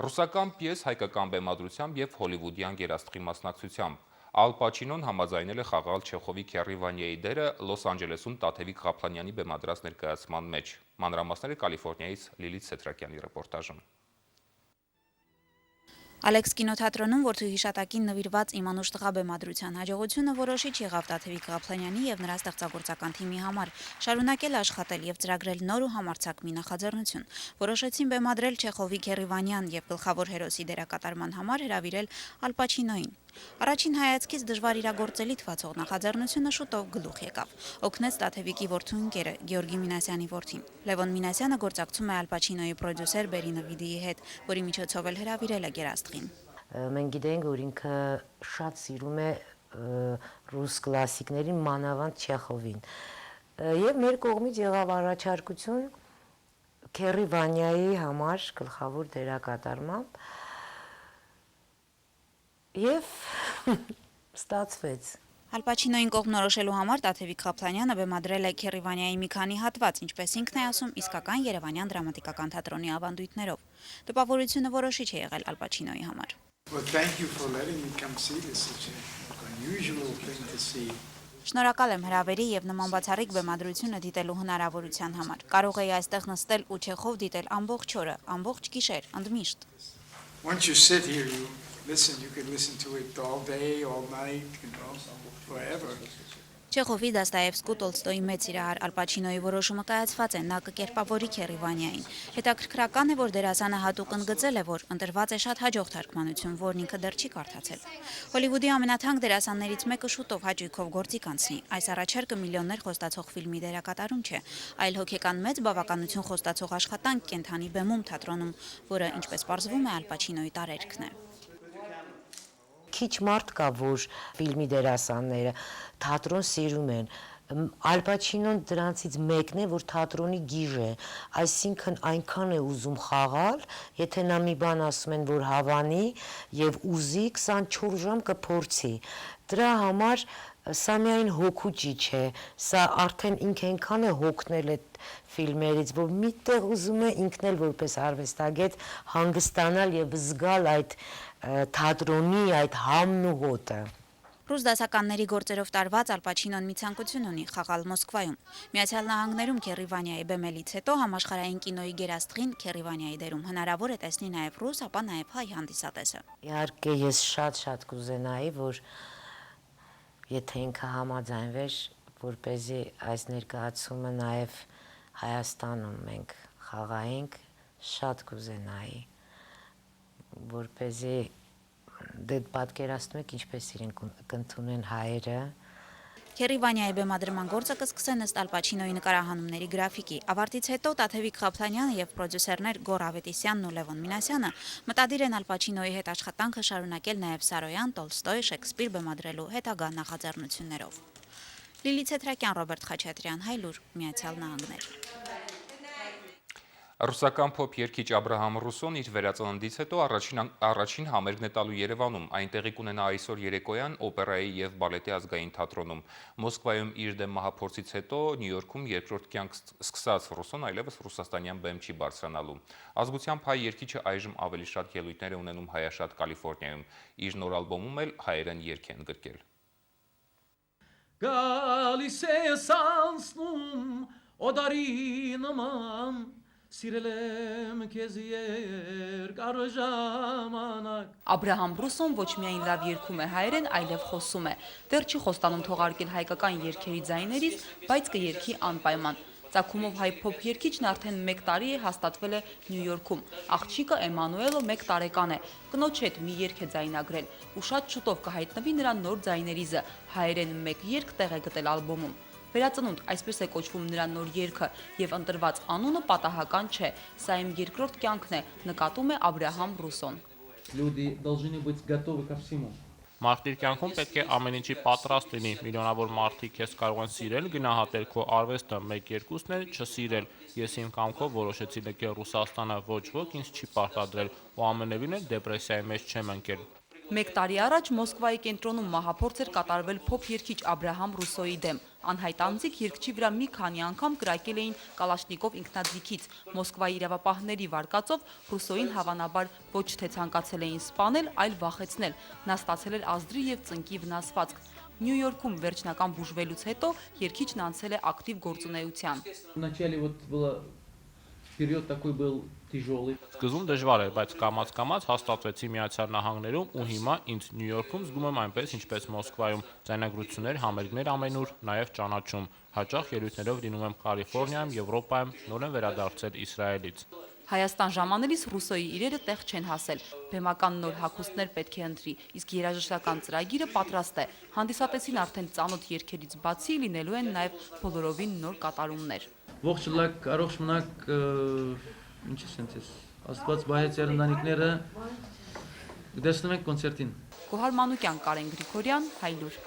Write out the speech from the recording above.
Ռուսական պիես հայկական բեմադրությամբ եւ հոլիվուդյան գերաստղի մասնակցությամբ։ Ալ Պաչինոն համաձայնել է խաղալ Չեխովի Քեռի Վանյայի դերը Լոս Անջելեսում Տաթևիկ Ղափլանյանի բեմադրած ներկայացման մեջ։ Մանրամասները Կալիֆոռնիայից Լիլիթ Սեթրակյանի ռեպորտաժում։ Ալեքս կինոթատրոնում որդու հիշատակին նվիրված Իմ անուշ տղա բեմադրության հաջողությունը որոշիչ եղավ Տաթևիկ Ղափլանյանի եւ նրա ստեղծագործական թիմի համար, շարունակել աշխատել եւ ծրագրել նոր ու համարձակ մի նախաձեռնություն։ Որոշեցին բեմադրել Չեխովի Քեռի Վանյան եւ գլխավոր հերոսի դերակատարման համար հրավիրել Ալ Պաչինոին։ Առաջին հայացքից դժվար իրագործելի թվացող նախաձեռնությունը շուտով գլուխ եկավ։ Օգնեց Տաթևիկի որդու ընկերը Գեորգի Մինասյանի որդին։ Լևոն Մինասյանը գործակցում է Ալ Պաչինոյի պրոդյուսեր Բերի Նվիդիի հետ, որի միջոցով էլ հրավիրել է գերաստղին։ Մենք գիտենք, որ ինքը շատ սիրում է ռուս կլասիկներին, մանավանդ Չեխովին։ Եվ մեր կողմից եղավ առաջարկություն Քեռի Վանյայի համար գլխավոր դերակատարմամբ եւ ստացվեց։ Ալ Պաչինոյին կողմնորոշելու համար Տաթևիկ Ղափլանյանը բեմադրել է Քեռի Վանյայի մի քանի հատված, ինչպես ինքն է ասում, իսկական երևանյան դրամատիկական թատրոնի ավանդույթներով։ Տպավորությունը որոշիչ է եղել Ալ Պաչինոյի համար։ Շնորհակալ եմ հրավերի եւ նման բացառիկ բեմադրությունը դիտելու հնարավորության համար։ Կարող էի այստեղ նստել ու Չեխով դիտել ամբողջ օրը, ամբողջ գիշեր, ընդմիշտ։ Չեխովի, Դաստայևսկու, Տոլստոյի մեծ սիրահար Ալ Պաչինոյի որոշումը կայացված է, նա կկերպավորի Քեռի Վանյային։ Հետաքրքրական է, որ դերասանը հատուկ ընդգծել է, որ ընտրված է շատ հաջող թարգմանություն, որն ինքը դեռ չի կարդացել։ Հոլիվուդի ամենաթանկ դերասաններից մեկը շուտով հաճույքով գործի կանցնի։ Այս առաջարկը միլիոններ խոստացող ֆիլմի դերակատարում չէ, այլ հոգեկան մեծ բավականություն խոստացող աշխատանք կենթանի բեմում թատրոնում, որը, ինչպես պարզվում է, Ալ Պաչինոյի տարերքն է։ Քիչ մարդ կա, որ ֆիլմի դերասանները թատրոն սիրում են։ Ալ Պաչինոն դրանցից մեկն է, որ թատրոնի գիժ է, այսինքն այնքան է ուզում խաղալ, եթե նա մի բան ասում են, որ հավանի եւ ուզի 24 ժամ կփորձի։ Դրա համար սա միայն հոգու ճիչ է, սա արդեն ինքը այնքան է հոգնել այդ ֆիլմերից, որ միտեղ ուզում է ինքն էլ որպես արվեստագետ հանգստանալ եւ զգալ այդ թատրոնի այդ համն ու հոտը։ Ռուս դասականների գործերով տարված Ալ Պաչինոն մի ցանկություն ունի խաղալ Մոսկվայում։ Միացյալ Նահանգներում Քեռի Վանյայի բեմելից հետո համաշխարհային կինոյի գերաստղին Քեռի Վանյայի դերում հնարավոր է տեսնի նաև ռուս, ապա նաև հայ հանդիսատեսը։ Իհարկե ես շատ կուզենայի, որ եթե ինքը համաձայնվեր, որպեսզի այս ներկայացումը նաև Հայաստանում մենք խաղայինք, շատ կուզենայի, որպեսզի դե պատկերացնում եք ինչպես իրենք կընդունեն հայերը։ Քեռի Վանյայի բեմադրման գործը կսկսեն ըստ Ալ Պաչինոյի նկարահանումների գրաֆիկի։ Ավարտից հետո Տաթևիկ Ղափլանյանը եւ պրոդյուսերներ Գոռ Ավետիսյանն ու Լևոն Մինասյանը մտադիր են Ալ Պաչինոյի հետ աշխատանքը շարունակել նաեւ Սարոյան, Տոլստոյ, Շեքսպիր բեմադրելու հետագա նախաձեռնություններով։ Լիլիթ Սեթրակյան, Ռոբերտ Խաչատրյան, Հայլուր, Միացյալ Նահանգներ։ Ռուսական փոփ երգիչ Աբրահամ Ռուսոն իր վերածննդից հետո առաջին համերգն է տալու Երևանում, այն տեղի կունենա այսօր երեկոյան օպերայի եւ բալետի ազգային թատրոնում։ Մոսկվայում իր դեմ մահափորձից հետո Նյու Յորքում երկրորդ կյանք սկսած Ռուսոն այլևս ռուսաստանյան բեմ չի բարձրանալու։ Ազգությամբ հայ երգիչը այժմ ավելի շատ ելույթներ է ունենում հայաշատ Կալիֆոռնիայում։ Իր նոր ալբոմում էլ հայերեն երգ է ընդգրկել։ Գալիս է անցնում օդարի նման Սիրել եմ քեզ երկար ժամանակ։ Աբրահամ Ռուսոն ոչ միայն լավ երգում է հայերեն, այլև խոսում է։ Դեռ չի խոստանում թողարկել հայկական երգերի ձայներից, բայց կերգի անպայման։ Ծագումով հայ փոփ երգիչն արդեն 1 տարի է հաստատվել է Նյու Յորքում։ Աղջիկը Էմանուելը 1 տարեկան է։ Կնոջ հետ մի երգ է ձայնագրել, ու շատ շուտով կհայտնվի նրա նոր ձայներիզը։ Հայերեն 1 երգ տեղ է գտել ալբոմում։ Վերածնունդ, այսպես է կոչվում նրա նոր երգը, եւ ընտրված անունը պատահական չէ։ Սա իմ երկրորդ կյանքն է, նկատում է Աբրահամ Ռուսոն։ Люди должны быть готовы ко всему. Մարդու կյանքում պետք է ամեն ինչի պատրաստ լինի։ Միլիոնավոր մարդիկ քեզ կարող են սիրել, գնահատել քո արվեստը, 1-2-ն էլ չսիրել։ Ես իմ կամքով որոշեցի լքել Ռուսաստանը, ոչ ոք ինձ չի պարտադրել, ու ամենևին էլ դեպրեսիայի մեջ չեմ ընկել։ Մեկ տարի առաջ Մոսկվայի կենտրոնում մահափորձ էր կատարվել փոփ երգիչ Աբրահամ Ռուսոյի դեմ։ Անհայտ անձիկ երգչի վրա մի քանի անգամ կրակել էին Կալաշնիկով ինքնաձիգից։ Մոսկվայի իրավապահների վարկածով Ռուսոյին հավանաբար ոչ թե ցանկացել էին սպանել, այլ վախեցնել։ Նա ստացել էր ազդրի եւ ծնկի վնասվածք։ Նյու Յորքում վերջնական բուժվելուց հետո երգիչն անցել է ակտիվ գործունեության։ Вначале вот было период такой был тяжелый. Սկզբում դժվար էր, բայց կամաց-կամաց հաստատվեցի Միացյալ Նահանգներում ու հիմա ինձ Նյու Յորքում զգում եմ այնպես, ինչպես Մոսկվայում, ձայնագրություններ, համերգներ ամենուր, նաև ճանաչում։ Հաճախ ելույթներով լինում եմ Կալիֆոռնիայում, Եվրոպայում, նոր եմ վերադարձել Իսրայելից։ Հայաստան ժամանելիս Ռուսոյի իրերը տեղ չեն հասել։ Բեմական նոր հագուստներ պետք է ընտրի, իսկ երաժշտական ծրագիրը պատրաստ է։ Հանդիսատեսին արդեն ծանոթ երգերից բացի լինելու են նաև բոլորովին նոր կատարումներ։ Ողջ լակ, առողջ մնաք, ինչ է սենցես, աստված բայեց երնդանիքները, կդեսնում ենք կոնցերտին։ Գոհար Մանուկյան, Կարեն Գրիգորյան, Հայլուր։